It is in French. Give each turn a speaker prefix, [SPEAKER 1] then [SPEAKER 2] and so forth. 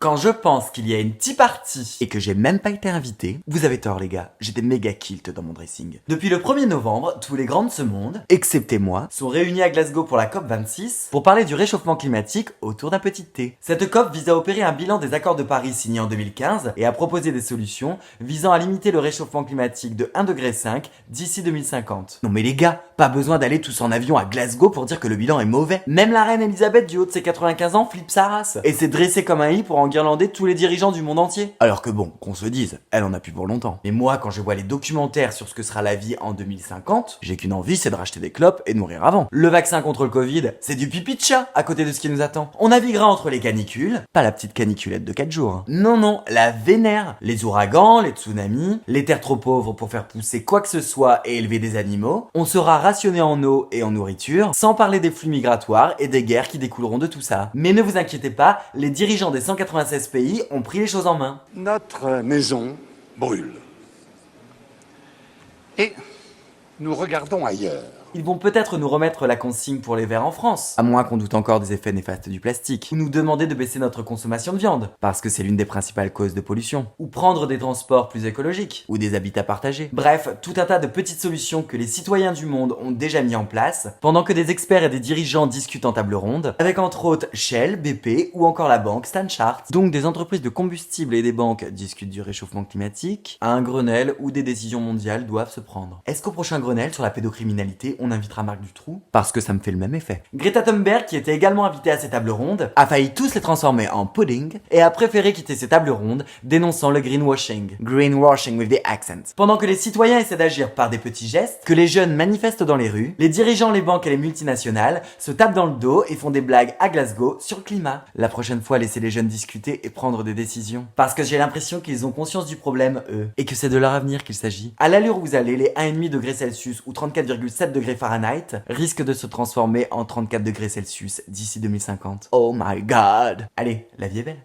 [SPEAKER 1] quand je pense qu'il y a une tea party et que j'ai même pas été invité, vous avez tort les gars, j'étais méga kilt dans mon dressing. Depuis le 1er novembre, tous les grands de ce monde, excepté moi, sont réunis à Glasgow pour la COP26 pour parler du réchauffement climatique autour d'un petit thé. Cette COP vise à opérer un bilan des accords de Paris signés en 2015 et à proposer des solutions visant à limiter le réchauffement climatique de 1,5 degré d'ici 2050. Non mais les gars, pas besoin d'aller tous en avion à Glasgow pour dire que le bilan est mauvais. Même la reine Elisabeth du haut de ses 95 ans flippe sa race et s'est dressée comme un i pour enguirlander tous les dirigeants du monde entier. Alors que bon, qu'on se dise, elle en a plus pour longtemps. Mais moi, quand je vois les documentaires sur ce que sera la vie en 2050, j'ai qu'une envie, c'est de racheter des clopes et de mourir avant. Le vaccin contre le Covid, c'est du pipi de chat à côté de ce qui nous attend. On naviguera entre les canicules, pas la petite caniculette de 4 jours. Non, la vénère. Les ouragans, les tsunamis, les terres trop pauvres pour faire pousser quoi que ce soit et élever des animaux. On sera rationné en eau et en nourriture, sans parler des flux migratoires et des guerres qui découleront de tout ça. Mais ne vous inquiétez pas, les dirigeants des 196 pays ont pris les choses en main.
[SPEAKER 2] Notre maison brûle. Et nous regardons ailleurs.
[SPEAKER 1] Ils vont peut-être nous remettre la consigne pour les verres en France, à moins qu'on doute encore des effets néfastes du plastique, ou nous demander de baisser notre consommation de viande, parce que c'est l'une des principales causes de pollution, ou prendre des transports plus écologiques, ou des habitats partagés. Bref, tout un tas de petites solutions que les citoyens du monde ont déjà mis en place, pendant que des experts et des dirigeants discutent en table ronde, avec entre autres Shell, BP, ou encore la banque Stanchart. Donc des entreprises de combustible et des banques discutent du réchauffement climatique, à un Grenelle où des décisions mondiales doivent se prendre. Est-ce qu'au prochain Grenelle sur la pédocriminalité, on invitera Marc Dutroux? Parce que ça me fait le même effet. Greta Thunberg, qui était également invitée à ces tables rondes, a failli tous les transformer en pudding et a préféré quitter ces tables rondes, dénonçant le greenwashing. Greenwashing with the accent. Pendant que les citoyens essaient d'agir par des petits gestes, que les jeunes manifestent dans les rues, les dirigeants, les banques et les multinationales se tapent dans le dos et font des blagues à Glasgow sur le climat. La prochaine fois, laissez les jeunes discuter et prendre des décisions. Parce que j'ai l'impression qu'ils ont conscience du problème, eux, et que c'est de leur avenir qu'il s'agit. À l'allure où vous allez, les 1,5 degrés Celsius ou 34,7 degrés Fahrenheit risquent de se transformer en 34 degrés Celsius d'ici 2050. Oh my god! Allez, la vie est belle!